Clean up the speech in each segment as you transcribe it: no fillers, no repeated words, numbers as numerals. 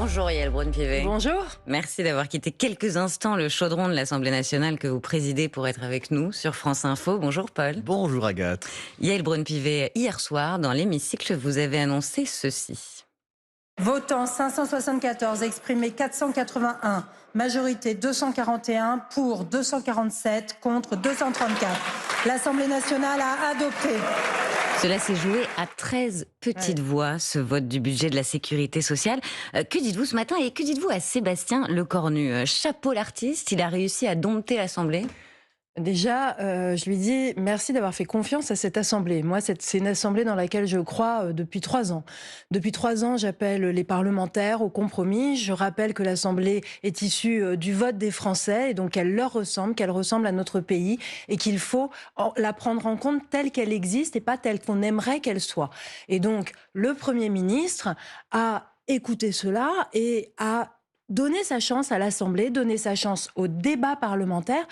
Bonjour Yael Braun-Pivet. Bonjour. Merci d'avoir quitté quelques instants le chaudron de l'Assemblée nationale que vous présidez pour être avec nous sur France Info. Bonjour Paul. Bonjour Agathe. Yael Braun-Pivet, hier soir, dans l'hémicycle, vous avez annoncé ceci. Votant 574, exprimé 481, majorité 241, pour 247, contre 234. L'Assemblée nationale a adopté. Cela s'est joué à 13 petites voix, ce vote du budget de la sécurité sociale. Que dites-vous ce matin et que dites-vous à Sébastien Lecornu? Chapeau l'artiste, il a réussi à dompter l'Assemblée. Déjà, je lui dis merci d'avoir fait confiance à cette assemblée. Moi, c'est une assemblée dans laquelle je crois depuis 3 ans. Depuis 3 ans, j'appelle les parlementaires au compromis. Je rappelle que l'Assemblée est issue du vote des Français et donc qu'elle ressemble à notre pays et qu'il faut la prendre en compte telle qu'elle existe et pas telle qu'on aimerait qu'elle soit. Et donc, le Premier ministre a écouté cela et a donné sa chance à l'Assemblée, donné sa chance au débat parlementaire.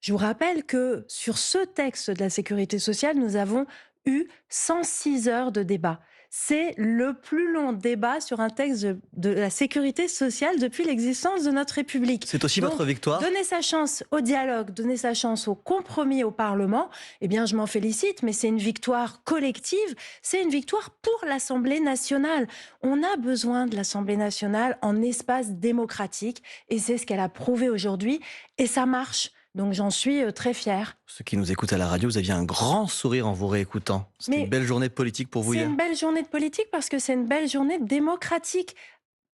Je vous rappelle que sur ce texte de la sécurité sociale, nous avons eu 106 heures de débat. C'est le plus long débat sur un texte de la sécurité sociale depuis l'existence de notre République. C'est aussi votre victoire. Donner sa chance au dialogue, donner sa chance au compromis au Parlement, eh bien je m'en félicite, mais c'est une victoire collective, c'est une victoire pour l'Assemblée nationale. On a besoin de l'Assemblée nationale en espace démocratique et c'est ce qu'elle a prouvé aujourd'hui et ça marche. Donc j'en suis très fière. Ceux qui nous écoutent à la radio, vous aviez un grand sourire en vous réécoutant. C'était une belle journée politique pour vous hier. C'est une belle journée de politique parce que c'est une belle journée démocratique.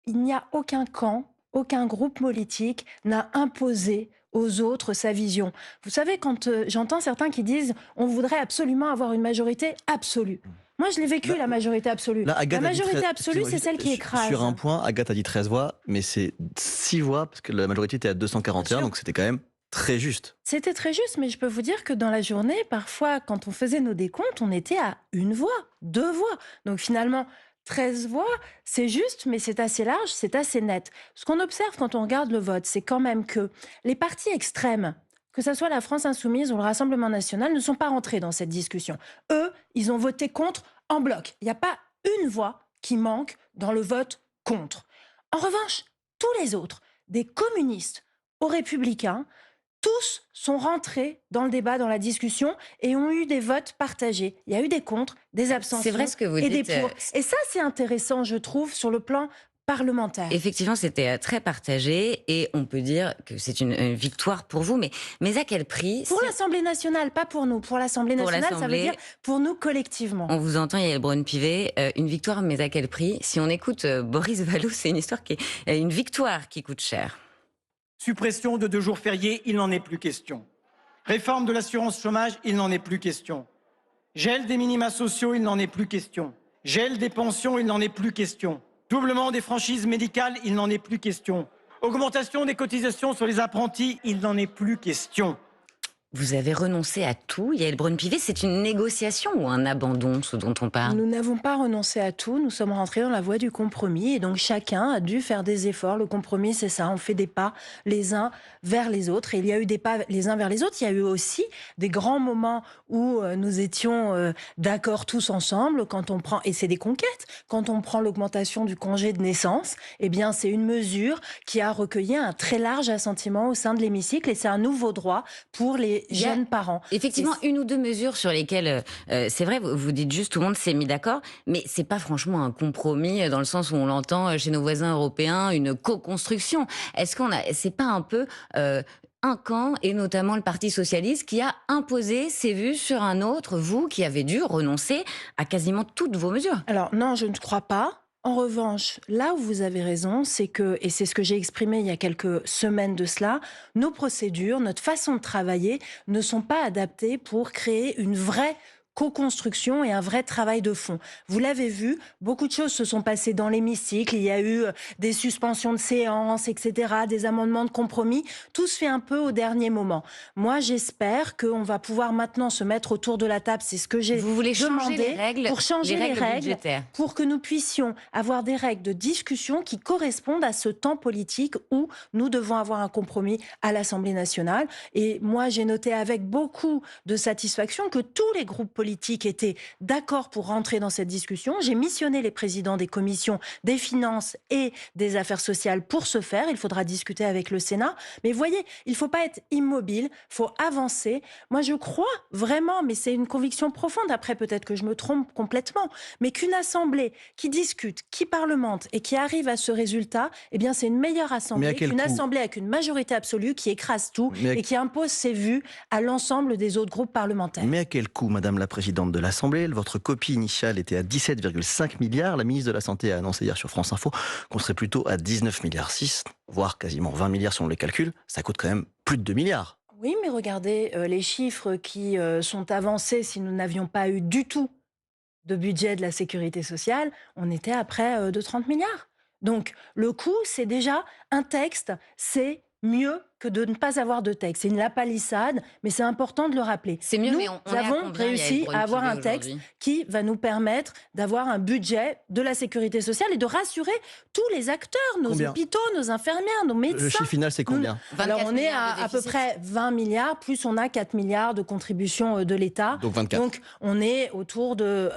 Il n'y a aucun camp, aucun groupe politique n'a imposé aux autres sa vision. Vous savez, quand j'entends certains qui disent « on voudrait absolument avoir une majorité absolue ». Moi, je l'ai vécu, la majorité absolue. La majorité absolue, c'est celle qui écrase. Sur un point, Agathe a dit 13 voix, mais c'est 6 voix, parce que la majorité était à 241, donc c'était quand même très juste. C'était très juste, mais je peux vous dire que dans la journée, parfois, quand on faisait nos décomptes, on était à 1 voix, 2 voix. Donc finalement, 13 voix, c'est juste, mais c'est assez large, c'est assez net. Ce qu'on observe quand on regarde le vote, c'est quand même que les partis extrêmes, que ce soit la France Insoumise ou le Rassemblement National, ne sont pas rentrés dans cette discussion. Eux, ils ont voté contre en bloc. Il n'y a pas une voix qui manque dans le vote contre. En revanche, tous les autres, des communistes aux républicains, tous sont rentrés dans le débat, dans la discussion et ont eu des votes partagés. Il y a eu des contre, des abstentions. C'est vrai ce que vous et dites. Des pour. Et ça, c'est intéressant, je trouve, sur le plan parlementaire. Effectivement, c'était très partagé et on peut dire que c'est une victoire pour vous, mais à quel prix? Pour l'Assemblée nationale, pas pour nous. Pour l'Assemblée nationale, ça veut dire pour nous collectivement. On vous entend, Yael Braun-Pivet, une victoire, mais à quel prix? Si on écoute Boris Vallaud, c'est une histoire une victoire qui coûte cher. Suppression de 2 jours fériés, il n'en est plus question. Réforme de l'assurance chômage, il n'en est plus question. Gel des minima sociaux, il n'en est plus question. Gel des pensions, il n'en est plus question. Doublement des franchises médicales, il n'en est plus question. Augmentation des cotisations sur les apprentis, il n'en est plus question. Vous avez renoncé à tout, Yael Braun-Pivet. C'est une négociation ou un abandon, ce dont on parle? Nous n'avons pas renoncé à tout. Nous sommes rentrés dans la voie du compromis. Et donc, chacun a dû faire des efforts. Le compromis, c'est ça. On fait des pas les uns vers les autres. Et il y a eu des pas les uns vers les autres. Il y a eu aussi des grands moments où nous étions d'accord tous ensemble. Quand on prend, et c'est des conquêtes, quand on prend l'augmentation du congé de naissance, eh bien, c'est une mesure qui a recueilli un très large assentiment au sein de l'hémicycle. Et c'est un nouveau droit pour les jeunes parents. Effectivement, une ou deux mesures sur lesquelles, c'est vrai, vous dites juste tout le monde s'est mis d'accord, mais c'est pas franchement un compromis dans le sens où on l'entend chez nos voisins européens, une co-construction. C'est pas un peu un camp, et notamment le Parti socialiste, qui a imposé ses vues sur un autre, vous qui avez dû renoncer à quasiment toutes vos mesures? Alors non, je ne crois pas. En revanche, là où vous avez raison, c'est que, et c'est ce que j'ai exprimé il y a quelques semaines de cela, nos procédures, notre façon de travailler ne sont pas adaptées pour créer une vraie co-construction et un vrai travail de fond. Vous l'avez vu, beaucoup de choses se sont passées dans l'hémicycle, il y a eu des suspensions de séances, etc., des amendements de compromis, tout se fait un peu au dernier moment. Moi, j'espère qu'on va pouvoir maintenant se mettre autour de la table, c'est ce que j'ai demandé. Vous voulez changer les règles, pour changer les règles budgétaires, pour que nous puissions avoir des règles de discussion qui correspondent à ce temps politique où nous devons avoir un compromis à l'Assemblée nationale. Et moi, j'ai noté avec beaucoup de satisfaction que tous les groupes politiques politiques étaient d'accord pour rentrer dans cette discussion. J'ai missionné les présidents des commissions des finances et des affaires sociales pour ce faire. Il faudra discuter avec le Sénat. Mais voyez, il ne faut pas être immobile, il faut avancer. Moi, je crois vraiment, mais c'est une conviction profonde, après peut-être que je me trompe complètement, mais qu'une assemblée qui discute, qui parlemente et qui arrive à ce résultat, eh bien c'est une meilleure assemblée qu'une assemblée avec une majorité absolue qui écrase tout et qui impose ses vues à l'ensemble des autres groupes parlementaires. Mais à quel coût, Madame la Présidente de l'Assemblée? Votre copie initiale était à 17,5 milliards. La ministre de la Santé a annoncé hier sur France Info qu'on serait plutôt à 19,6 milliards, voire quasiment 20 milliards si on les calcule. Ça coûte quand même plus de 2 milliards. Oui, mais regardez les chiffres qui sont avancés si nous n'avions pas eu du tout de budget de la sécurité sociale, on était à près de 30 milliards. Donc le coût, c'est déjà un texte, c'est mieux que de ne pas avoir de texte. C'est une lapalissade, mais c'est important de le rappeler. C'est mieux, nous, mais on avons réussi à avoir un texte qui va nous permettre d'avoir un budget de la sécurité sociale et de rassurer tous les acteurs, nos hôpitaux, nos infirmières, nos médecins. Le chiffre final, c'est combien? Alors on est à peu près 20 milliards, plus on a 4 milliards de contributions de l'État. Donc 24. Donc on est autour de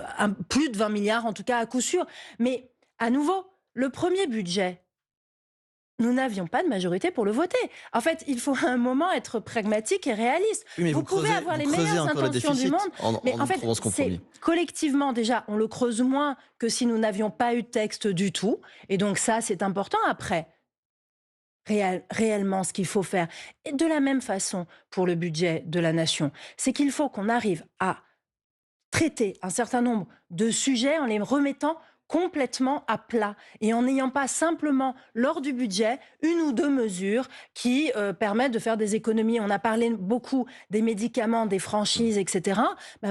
plus de 20 milliards, en tout cas à coup sûr. Mais à nouveau, le premier budget, nous n'avions pas de majorité pour le voter. En fait, il faut à un moment être pragmatique et réaliste. Oui, mais vous pouvez avoir les meilleures intentions du monde, mais en fait, collectivement déjà, on le creuse moins que si nous n'avions pas eu de texte du tout. Et donc ça, c'est important. Après, réellement, ce qu'il faut faire, et de la même façon pour le budget de la nation, c'est qu'il faut qu'on arrive à traiter un certain nombre de sujets en les remettant complètement à plat et en n'ayant pas simplement, lors du budget, une ou deux mesures qui permettent de faire des économies. On a parlé beaucoup des médicaments, des franchises, etc.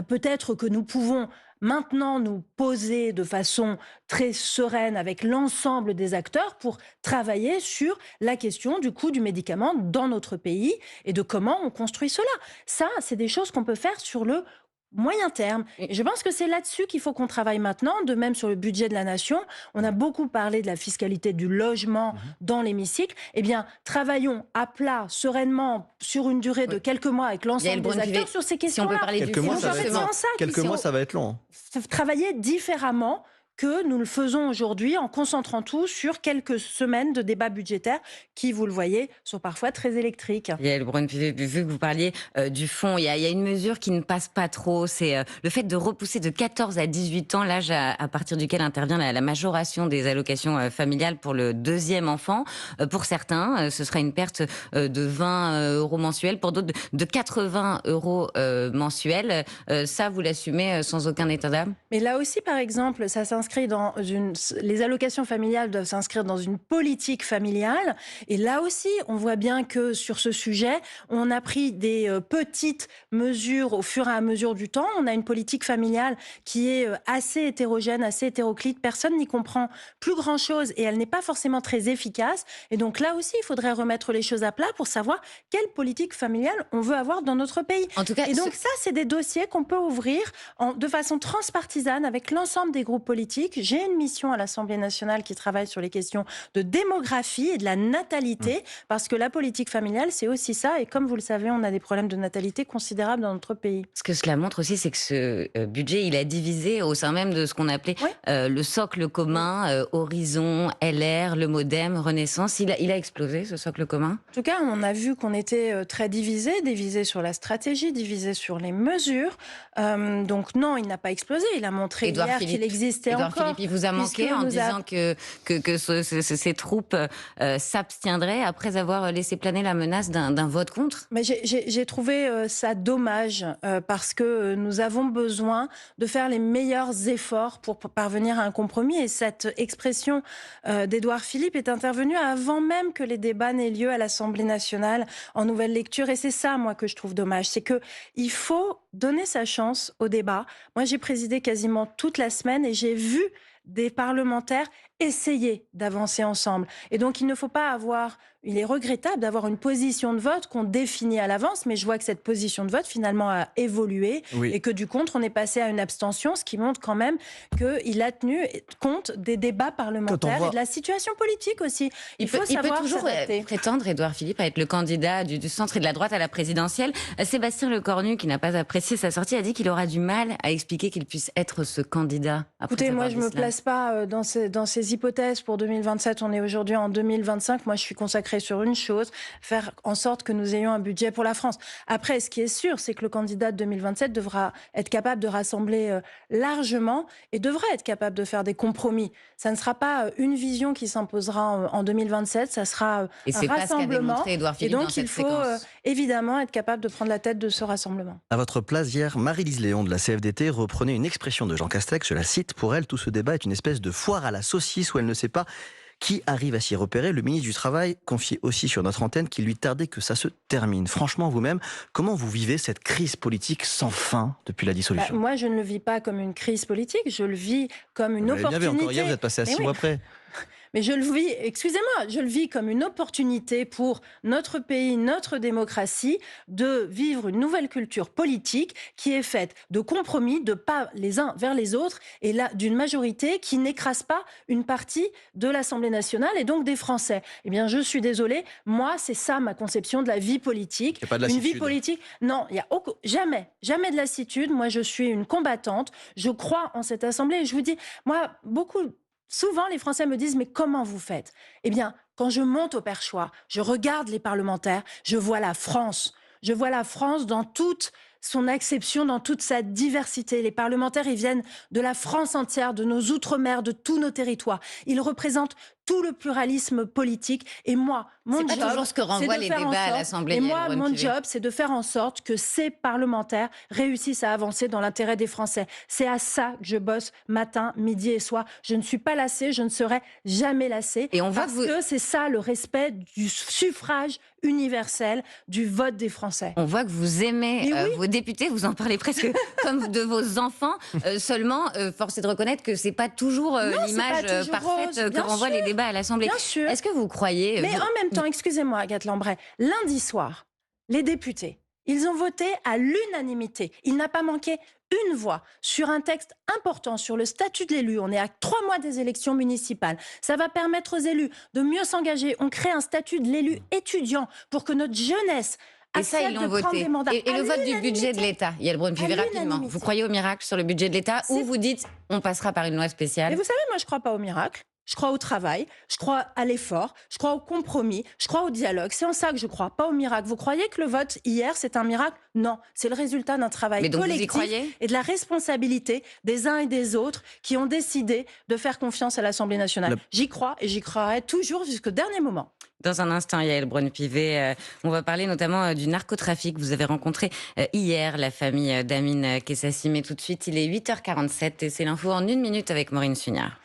Peut-être que nous pouvons maintenant nous poser de façon très sereine avec l'ensemble des acteurs pour travailler sur la question du coût du médicament dans notre pays et de comment on construit cela. Ça, c'est des choses qu'on peut faire sur le moyen terme. Et je pense que c'est là-dessus qu'il faut qu'on travaille maintenant, de même sur le budget de la nation. On a beaucoup parlé de la fiscalité du logement dans l'hémicycle. Eh bien, travaillons à plat, sereinement, sur une durée de quelques mois avec l'ensemble des acteurs sur ces questions-là. Si on peut parler quelques mois, ça va être long. Travailler différemment que nous le faisons aujourd'hui en concentrant tout sur quelques semaines de débats budgétaires qui, vous le voyez, sont parfois très électriques. Yael Braun-Pivet, vu que vous parliez du fond, il y a une mesure qui ne passe pas trop, c'est le fait de repousser de 14 à 18 ans l'âge à partir duquel intervient la majoration des allocations familiales pour le deuxième enfant. Pour certains, ce sera une perte de 20 euros mensuels, pour d'autres de 80 euros mensuels. Ça, vous l'assumez sans aucun état d'âme? Mais là aussi, par exemple, ça les allocations familiales doivent s'inscrire dans une politique familiale. Et là aussi, on voit bien que sur ce sujet, on a pris des petites mesures au fur et à mesure du temps. On a une politique familiale qui est assez hétérogène, assez hétéroclite. Personne n'y comprend plus grand-chose et elle n'est pas forcément très efficace. Et donc là aussi, il faudrait remettre les choses à plat pour savoir quelle politique familiale on veut avoir dans notre pays. En tout cas, et donc ça, c'est des dossiers qu'on peut ouvrir de façon transpartisane avec l'ensemble des groupes politiques. J'ai une mission à l'Assemblée nationale qui travaille sur les questions de démographie et de la natalité, parce que la politique familiale, c'est aussi ça. Et comme vous le savez, on a des problèmes de natalité considérables dans notre pays. Ce que cela montre aussi, c'est que ce budget, il a divisé au sein même de ce qu'on appelait le socle commun, Horizon, LR, le MoDem, Renaissance. Il a explosé, ce socle commun? En tout cas, on a vu qu'on était très divisé sur la stratégie, divisé sur les mesures. Donc non, il n'a pas explosé. Il a montré hier qu'il existait encore. Philippe, il vous a manqué en disant que ces troupes s'abstiendraient après avoir laissé planer la menace d'un vote contre? Mais j'ai trouvé ça dommage parce que nous avons besoin de faire les meilleurs efforts pour parvenir à un compromis. Et cette expression d'Édouard Philippe est intervenue avant même que les débats n'aient lieu à l'Assemblée nationale en nouvelle lecture. Et c'est ça, moi, que je trouve dommage. C'est qu'il faut donner sa chance au débat. Moi, j'ai présidé quasiment toute la semaine et j'ai vu des parlementaires essayer d'avancer ensemble. Et donc, il ne faut pas avoir... Il est regrettable d'avoir une position de vote qu'on définit à l'avance, mais je vois que cette position de vote, finalement, a évolué Oui. et que, du contre, on est passé à une abstention, ce qui montre quand même qu'il a tenu compte des débats parlementaires voit- et de la situation politique aussi. Il faut il peut savoir toujours s'adapter. prétendre, Édouard Philippe, à être le candidat du centre et de la droite à la présidentielle. Sébastien Lecornu, qui n'a pas apprécié sa sortie, a dit qu'il aura du mal à expliquer qu'il puisse être ce candidat. Après Écoutez, moi, avoir je dit ne me cela. place pas dans ces hypothèses pour 2027. On est aujourd'hui en 2025. Moi, je suis consacrée sur une chose, faire en sorte que nous ayons un budget pour la France. Après, ce qui est sûr, c'est que le candidat de 2027 devra être capable de rassembler largement et devra être capable de faire des compromis. Ça ne sera pas une vision qui s'imposera en 2027, ça sera Et un c'est pas ce qu'a rassemblement. démontré Édouard Et Philippe dans donc, cette il faut séquence. évidemment être capable de prendre la tête de ce rassemblement. À votre place, hier, Marie-Lise Léon de la CFDT reprenait une expression de Jean Castex, je la cite, pour elle, tout ce débat est une espèce de foire à la saucisse où elle ne sait pas qui arrive à s'y repérer. Le ministre du Travail confiait aussi sur notre antenne qu'il lui tardait que ça se termine. Franchement, vous-même, comment vous vivez cette crise politique sans fin depuis la dissolution? Moi, je ne le vis pas comme une crise politique, je le vis comme une Vous l'avez bien vu, opportunité. encore hier, vous êtes passé à Mais 6 oui. mois près. Mais je le vis, excusez-moi, je le vis comme une opportunité pour notre pays, notre démocratie, de vivre une nouvelle culture politique qui est faite de compromis, de pas les uns vers les autres, et là, d'une majorité qui n'écrase pas une partie de l'Assemblée nationale et donc des Français. Eh bien, je suis désolée, moi, c'est ça ma conception de la vie politique. Il y a pas de Une vie lassitude. politique, non, il y a jamais de lassitude. Moi, je suis une combattante, je crois en cette Assemblée, et je vous dis, moi, souvent, les Français me disent « Mais comment vous faites ?» Eh bien, quand je monte au perchoir, je regarde les parlementaires, je vois la France. Je vois la France dans toute son acception, dans toute sa diversité. Les parlementaires, ils viennent de la France entière, de nos outre-mer, de tous nos territoires. Ils représentent tout le pluralisme politique. Et moi, mon C'est pas job, toujours ce que renvoient c'est de les faire en débats à sorte- l'Assemblée. Et Yael moi, mon Braun-Pivet. job, c'est de faire en sorte que ces parlementaires réussissent à avancer dans l'intérêt des Français. C'est à ça que je bosse matin, midi et soir. Je ne suis pas lassée, je ne serai jamais lassée. Et on voit parce que vous- que c'est ça le respect du suffrage universel, du vote des Français. On voit que vous aimez Mais oui. vos députés, vous en parlez presque comme de vos enfants. Seulement, force est de reconnaître que c'est pas toujours Non, c'est l'image pas toujours parfaite rose, que bien renvoient sûr. les débats à l'Assemblée. Bien sûr. Est-ce que vous croyez Mais en même temps, excusez-moi, Agathe Lambray, lundi soir, les députés, ils ont voté à l'unanimité. Il n'a pas manqué une voix sur un texte important sur le statut de l'élu. On est à 3 mois des élections municipales. Ça va permettre aux élus de mieux s'engager. On crée un statut de l'élu étudiant pour que notre jeunesse Et ça, ils accepte l'ont de prendre voté. des mandats. Et À le vote du l'unanimité. budget de l'État, Yael Braun-Pivet, À rapidement. l'unanimité. Vous croyez au miracle sur le budget de l'État ou C'est- vous dites on passera par une loi Et spéciale? vous savez, moi, je ne crois pas au miracle. Je crois au travail, je crois à l'effort, je crois au compromis, je crois au dialogue. C'est en ça que je crois, pas au miracle. Vous croyez que le vote hier, c'est un miracle? Non, c'est le résultat d'un travail Mais donc vous y collectif croyez? et de la responsabilité des uns et des autres qui ont décidé de faire confiance à l'Assemblée nationale. La- J'y crois et j'y croirai toujours jusqu'au dernier moment. Dans un instant, Yael Braun-Pivet, on va parler notamment du narcotrafic. Vous avez rencontré hier la famille d'Amine Kessassi, mais tout de suite, il est 8h47 et c'est l'info en 1 minute avec Maureen Sugnard.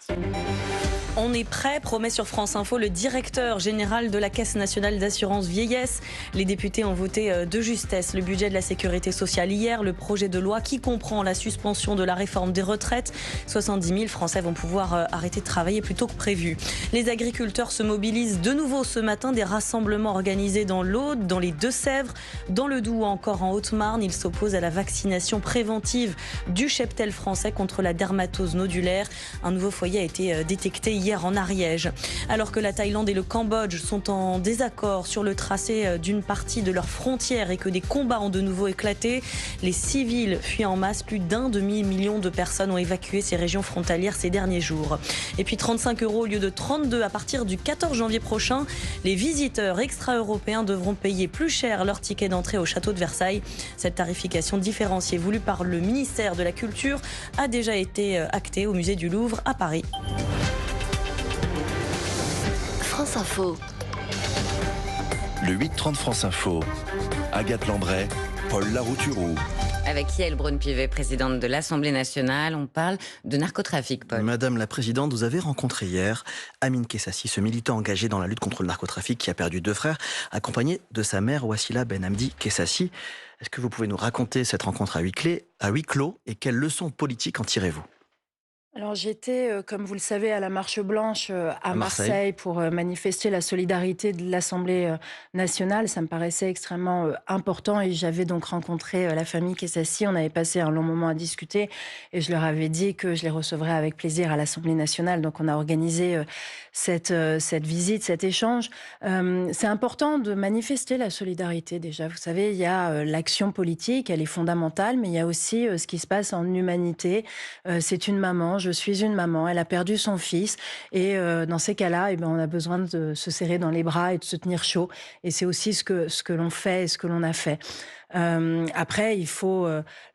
On est prêt, promet sur France Info le directeur général de la Caisse nationale d'assurance vieillesse. Les députés ont voté de justesse le budget de la sécurité sociale hier, le projet de loi qui comprend la suspension de la réforme des retraites. 70 000 Français vont pouvoir arrêter de travailler plus tôt que prévu. Les agriculteurs se mobilisent de nouveau ce matin, des rassemblements organisés dans l'Aude, dans les Deux-Sèvres, dans le Doubs ou encore en Haute-Marne. Ils s'opposent à la vaccination préventive du cheptel français contre la dermatose nodulaire. Un nouveau foyer a été détecté hier en Ariège. Alors que la Thaïlande et le Cambodge sont en désaccord sur le tracé d'une partie de leurs frontières et que des combats ont de nouveau éclaté, les civils fuient en masse. Plus d'1 demi-million de personnes ont évacué ces régions frontalières ces derniers jours. Et puis 35 € au lieu de 32 à partir du 14 janvier prochain. Les visiteurs extra-européens devront payer plus cher leur ticket d'entrée au château de Versailles. Cette tarification différenciée voulue par le ministère de la Culture a déjà été actée au musée du Louvre à Paris. France Info. Le 8-30 France Info. Agathe Lambray, Paul Larouturou. Avec Yael Braun-Pivet, présidente de l'Assemblée nationale, on parle de narcotrafic, Paul. Madame la Présidente, vous avez rencontré hier Amine Kessassi, ce militant engagé dans la lutte contre le narcotrafic qui a perdu 2 frères, accompagné de sa mère Wassila Ben Hamdi Kessassi. Est-ce que vous pouvez nous raconter cette rencontre à huis clos et quelles leçons politiques en tirez-vous? Alors j'étais, comme vous le savez, à la Marche Blanche à À Marseille. Marseille pour manifester la solidarité de l'Assemblée nationale. Ça me paraissait extrêmement important et j'avais donc rencontré la famille Kessassi. On avait passé un long moment à discuter et je leur avais dit que je les recevrais avec plaisir à l'Assemblée nationale. Donc on a organisé cette visite, cet échange. C'est important de manifester la solidarité déjà. Vous savez, il y a l'action politique, elle est fondamentale, mais il y a aussi ce qui se passe en humanité. C'est une maman, je suis une maman, elle a perdu son fils et dans ces cas-là, eh ben, on a besoin de se serrer dans les bras et de se tenir chaud. Et c'est aussi ce que l'on fait et ce que l'on a fait. Après, il faut,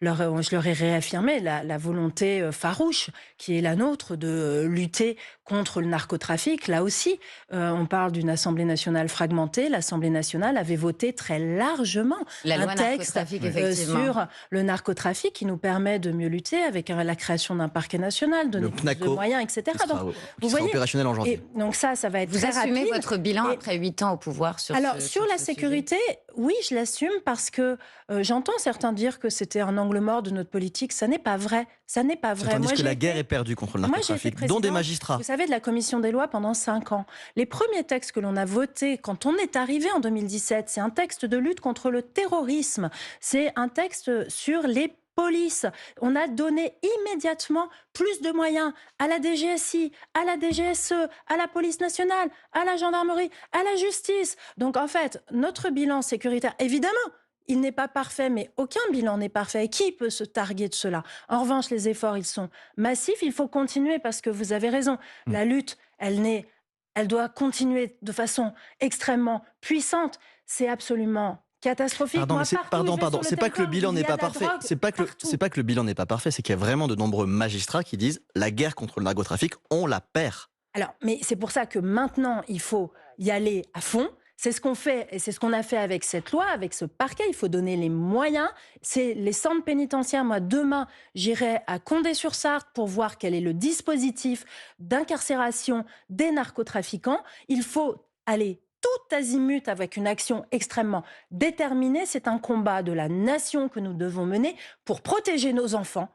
je leur ai réaffirmé la volonté farouche qui est la nôtre de lutter contre le narcotrafic. Là aussi, on parle d'une Assemblée nationale fragmentée. L'Assemblée nationale avait voté très largement La loi un texte narcotrafic, effectivement. sur le narcotrafic qui nous permet de mieux lutter avec la création d'un parquet national, Le donner plus de PNACO, moyens, etc. qui sera, Donc, qui vous sera voyez, opérationnel en janvier. et donc ça va être Vous très assumez rapide. votre bilan Et- après 8 ans au pouvoir sur Alors, ce, sur la ce sujet sécurité, oui, je l'assume parce que j'entends certains dire que c'était un angle mort de notre politique. Ça n'est pas vrai. Ça n'est pas vrai. Tandis que j'ai la guerre été- est perdue contre le Moi, j'ai été narcotrafic, dont des présidente, magistrats. vous savez, de la commission des lois pendant 5 ans. Les premiers textes que l'on a votés quand on est arrivé en 2017, c'est un texte de lutte contre le terrorisme. C'est un texte sur les polices. On a donné immédiatement plus de moyens à la DGSI, à la DGSE, à la police nationale, à la gendarmerie, à la justice. Donc en fait, notre bilan sécuritaire, évidemment, il n'est pas parfait, mais aucun bilan n'est parfait. Et qui peut se targuer de cela? En revanche, les efforts, ils sont massifs. Il faut continuer parce que vous avez raison. La lutte, elle doit continuer de façon extrêmement puissante. C'est absolument catastrophique. Pardon, Moi, mais c'est, partout où je vais pardon, sur le c'est pas que le territoire, bilan il y n'est a pas de la parfait. drogue partout. C'est pas que le bilan n'est pas parfait, c'est qu'il y a vraiment de nombreux magistrats qui disent la guerre contre le narcotrafic, on la perd. Alors, mais c'est pour ça que maintenant, il faut y aller à fond. C'est ce qu'on fait et c'est ce qu'on a fait avec cette loi, avec ce parquet. Il faut donner les moyens. C'est les centres pénitentiaires. Moi, demain, j'irai à Condé-sur-Sarthe pour voir quel est le dispositif d'incarcération des narcotrafiquants. Il faut aller tout azimut avec une action extrêmement déterminée. C'est un combat de la nation que nous devons mener pour protéger nos enfants.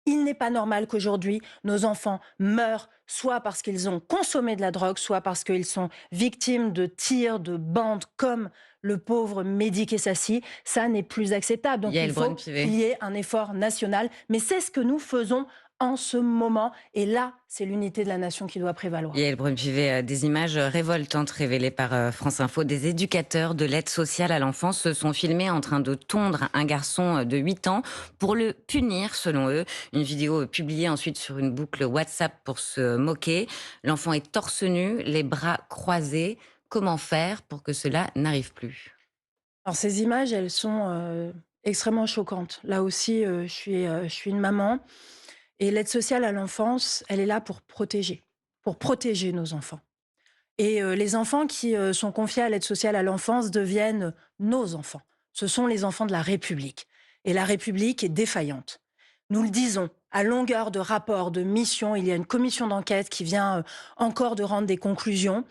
Il n'est pas normal qu'aujourd'hui, nos enfants meurent, soit parce qu'ils ont consommé de la drogue, soit parce qu'ils sont victimes de tirs de bandes comme le pauvre Mehdi Kessassi. Ça n'est plus acceptable. Donc Yael il faut Braun-Pivet. qu'il y ait un effort national. Mais c'est ce que nous faisons en ce moment. Et là, c'est l'unité de la nation qui doit prévaloir. Yael Braun-Pivet, des images révoltantes révélées par France Info. Des éducateurs de l'aide sociale à l'enfance se sont filmés en train de tondre un garçon de 8 ans pour le punir, selon eux. Une vidéo publiée ensuite sur une boucle WhatsApp pour se moquer. L'enfant est torse nu, les bras croisés. Comment faire pour que cela n'arrive plus? Alors ces images, elles sont extrêmement choquantes. Là aussi, je suis une maman. Et l'aide sociale à l'enfance, elle est là pour protéger nos enfants. Et les enfants qui sont confiés à l'aide sociale à l'enfance deviennent nos enfants. Ce sont les enfants de la République. Et la République est défaillante. Nous le disons, à longueur de rapports, de missions, il y a une commission d'enquête qui vient encore de rendre des conclusions.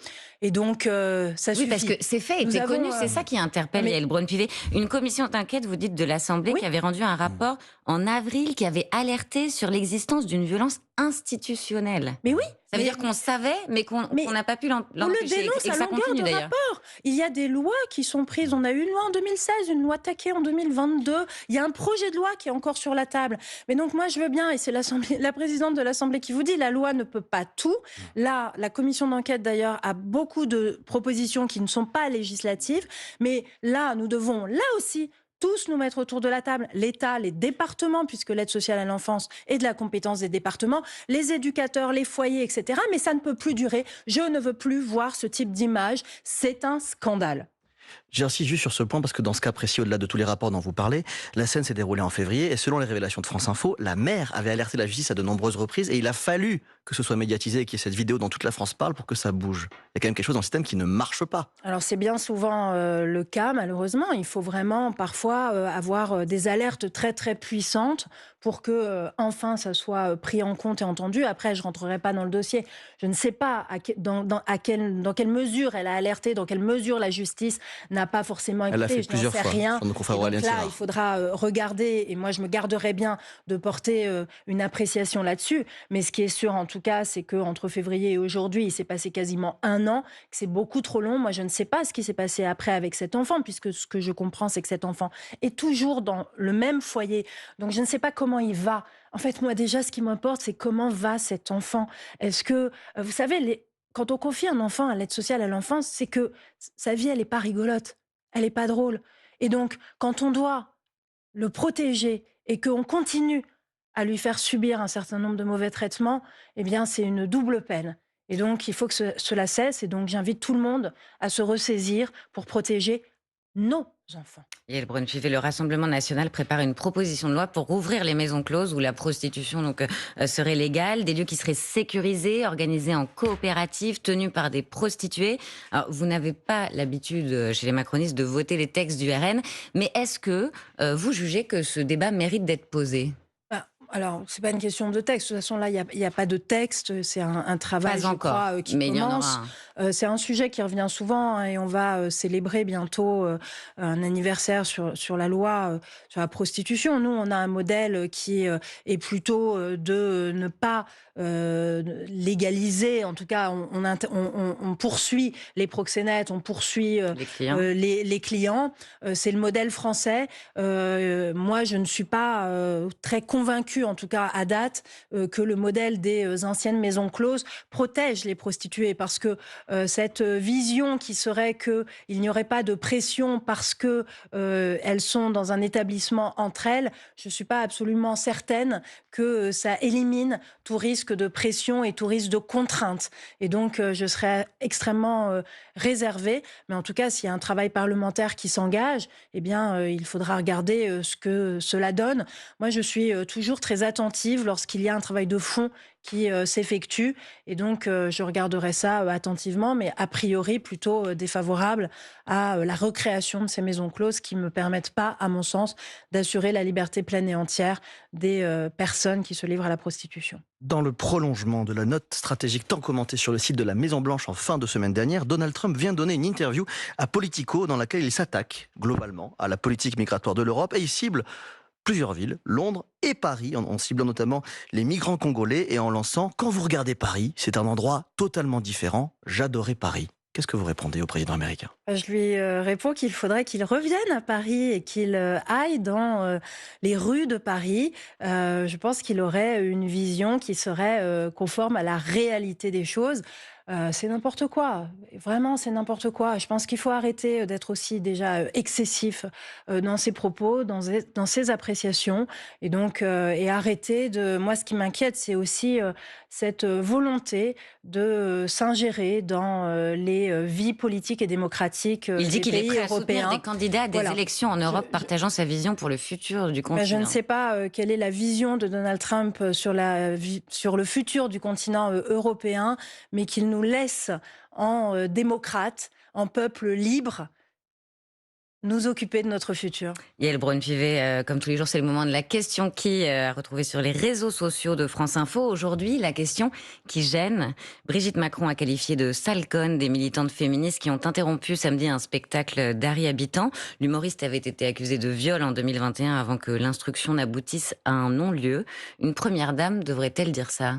Et donc, ça Oui, suffit. parce que ces faits Nous étaient avons, connus, c'est ça qui interpelle mais- Yael Braun-Pivet. Une commission d'enquête, vous dites, de l'Assemblée Oui. qui avait rendu un rapport en avril qui avait alerté sur l'existence d'une violence institutionnelle. Mais oui. Ça veut mais- dire qu'on savait, mais qu'on Mais n'a pas pu On le l'empêcher. dénonce Et que à ça longueur continue de d'ailleurs. rapport. Il y a des lois qui sont prises. On a eu une loi en 2016, une loi Taquet en 2022. Il y a un projet de loi qui est encore sur la table. Mais donc moi, je veux bien, et c'est la présidente de l'Assemblée qui vous dit, la loi ne peut pas tout. Là, la commission d'enquête, d'ailleurs, a beaucoup de propositions qui ne sont pas législatives. Mais là, nous devons, là aussi, tous nous mettre autour de la table, l'État, les départements, puisque l'aide sociale à l'enfance est de la compétence des départements, les éducateurs, les foyers, etc. Mais ça ne peut plus durer. Je ne veux plus voir ce type d'image. C'est un scandale. J'insiste juste sur ce point parce que dans ce cas précis, au-delà de tous les rapports dont vous parlez, la scène s'est déroulée en février et selon les révélations de France Info, la mère avait alerté la justice à de nombreuses reprises et il a fallu que ce soit médiatisé et qu'il y ait cette vidéo dont toute la France parle pour que ça bouge? Il y a quand même quelque chose dans le système qui ne marche pas. Alors c'est bien souvent le cas, malheureusement. Il faut vraiment parfois avoir des alertes très très puissantes pour que enfin ça soit pris en compte et entendu. Après, je rentrerai pas dans le dossier. Je ne sais pas dans quelle mesure elle a alerté, dans quelle mesure la justice n'a pas forcément Elle l'a écouté. fait Je n'en plusieurs sais fois rien. sur nos confrères Et donc Aurélien là, Tirard. il faudra regarder. Et moi, je me garderai bien de porter une appréciation là-dessus. Mais ce qui est sûr, en tout cas, c'est que entre février et aujourd'hui, il s'est passé quasiment un an, que c'est beaucoup trop long. Moi, je ne sais pas ce qui s'est passé après avec cet enfant, puisque ce que je comprends, c'est que cet enfant est toujours dans le même foyer. Donc, je ne sais pas comment il va. En fait, moi, déjà, ce qui m'importe, c'est comment va cet enfant. Est-ce que, vous savez, quand on confie un enfant à l'aide sociale à l'enfance, c'est que sa vie, elle n'est pas rigolote, elle n'est pas drôle. Et donc, quand on doit le protéger et qu'on continue à lui faire subir un certain nombre de mauvais traitements, eh bien, c'est une double peine. Et donc, il faut que cela cesse. Et donc, j'invite tout le monde à se ressaisir pour protéger nos enfants. Yael Braun-Pivet, le Rassemblement national prépare une proposition de loi pour rouvrir les maisons closes où la prostitution serait légale, des lieux qui seraient sécurisés, organisés en coopérative, tenus par des prostituées. Alors, vous n'avez pas l'habitude chez les macronistes de voter les textes du RN, mais est-ce que vous jugez que ce débat mérite d'être posé? Alors, c'est pas une question de texte. De toute façon, là, il y a pas de texte. C'est un travail, Pas je encore, crois, qui mais il y en commence. aura un. C'est un sujet qui revient souvent et on va célébrer bientôt un anniversaire sur la loi sur la prostitution. Nous, on a un modèle qui est plutôt de ne pas légaliser. En tout cas, on poursuit les proxénètes, on poursuit Les clients. les clients. C'est le modèle français. Moi, je ne suis pas très convaincue, en tout cas à date, que le modèle des anciennes maisons closes protège les prostituées, parce que cette vision qui serait qu'il n'y aurait pas de pression parce que elles sont dans un établissement entre elles, je ne suis pas absolument certaine que ça élimine tout risque de pression et tout risque de contrainte. Et donc, je serais extrêmement réservée. Mais en tout cas, s'il y a un travail parlementaire qui s'engage, eh bien, il faudra regarder ce que cela donne. Moi, je suis toujours très attentive lorsqu'il y a un travail de fond qui s'effectue. Et donc, je regarderai ça attentivement, mais a priori plutôt défavorable à la recréation de ces maisons closes qui ne me permettent pas, à mon sens, d'assurer la liberté pleine et entière des personnes qui se livrent à la prostitution. Dans le prolongement de la note stratégique tant commentée sur le site de la Maison-Blanche en fin de semaine dernière, Donald Trump vient donner une interview à Politico dans laquelle il s'attaque globalement à la politique migratoire de l'Europe et il cible plusieurs villes, Londres et Paris, en ciblant notamment les migrants congolais et en lançant « Quand vous regardez Paris, c'est un endroit totalement différent, j'adorais Paris ». Qu'est-ce que vous répondez au président américain? Je lui réponds qu'il faudrait qu'il revienne à Paris et qu'il aille dans les rues de Paris. Je pense qu'il aurait une vision qui serait conforme à la réalité des choses. C'est n'importe quoi, vraiment c'est n'importe quoi. Je pense qu'il faut arrêter d'être aussi déjà excessif dans ses propos, dans ses appréciations, et donc et arrêter de. Moi, ce qui m'inquiète, c'est aussi cette volonté de s'ingérer dans les vies politiques et démocratiques Il dit des qu'il est pays prêt à soutenir européens. des candidats à des Voilà. élections en Europe, partageant sa vision pour le futur du Ben, continent. je ne sais pas quelle est la vision de Donald Trump sur le futur du continent européen, mais qu'il nous laisse en démocrates, en peuple libre, nous occuper de notre futur. Yael Braun-Pivet, comme tous les jours, c'est le moment de la question qui à retrouver sur les réseaux sociaux de France Info. Aujourd'hui, la question qui gêne. Brigitte Macron a qualifié de sale conne des militantes féministes qui ont interrompu samedi un spectacle d'Harry Habitant. L'humoriste avait été accusé de viol en 2021 avant que l'instruction n'aboutisse à un non-lieu. Une première dame devrait-elle dire ça?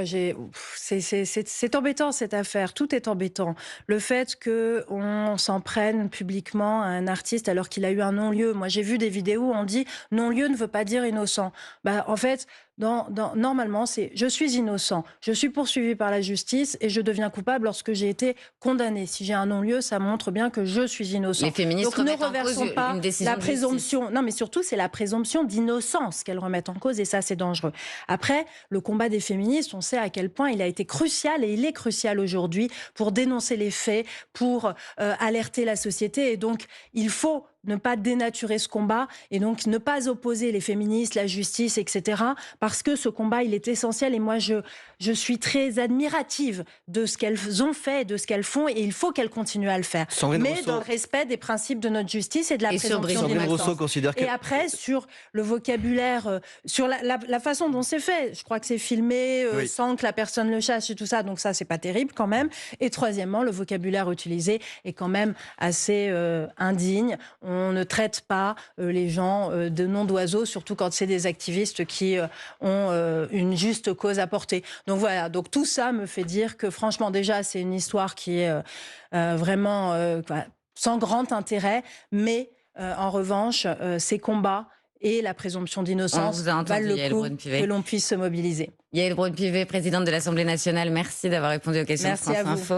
C'est embêtant cette affaire, tout est embêtant. Le fait qu'on s'en prenne publiquement à un artiste alors qu'il a eu un non-lieu. Moi j'ai vu des vidéos où on dit non-lieu ne veut pas dire innocent. En fait, normalement c'est je suis innocent, je suis poursuivi par la justice et je deviens coupable lorsque j'ai été condamné. Si j'ai un non-lieu, ça montre bien que je suis innocent. Les féministes Donc ne remettent en reversons cause pas une décision la de justice. présomption. Non mais surtout c'est la présomption d'innocence qu'elles remettent en cause et ça c'est dangereux. Après, le combat des féministes, on sait à quel point il a été crucial et il est crucial aujourd'hui pour dénoncer les faits, pour alerter la société et donc il faut ne pas dénaturer ce combat et donc ne pas opposer les féministes, la justice, etc. Parce que ce combat, il est essentiel et moi, je suis très admirative de ce qu'elles ont fait, de ce qu'elles font et il faut qu'elles continuent à le faire. Mais dans le respect des principes de notre justice et de la présomption d'innocence. Et après, sur le vocabulaire, sur la façon dont c'est fait, je crois que c'est filmé sans que la personne le sache et tout ça, donc ça, c'est pas terrible quand même. Et troisièmement, le vocabulaire utilisé est quand même assez indigne. On ne traite pas les gens de noms d'oiseaux, surtout quand c'est des activistes qui ont une juste cause à porter. Donc voilà, donc tout ça me fait dire que franchement, déjà, c'est une histoire qui est vraiment sans grand intérêt, mais en revanche, ces combats et la présomption d'innocence valent le coup que l'on puisse se mobiliser. Yaël Braun-Pivet, présidente de l'Assemblée nationale, merci d'avoir répondu aux questions de France Info.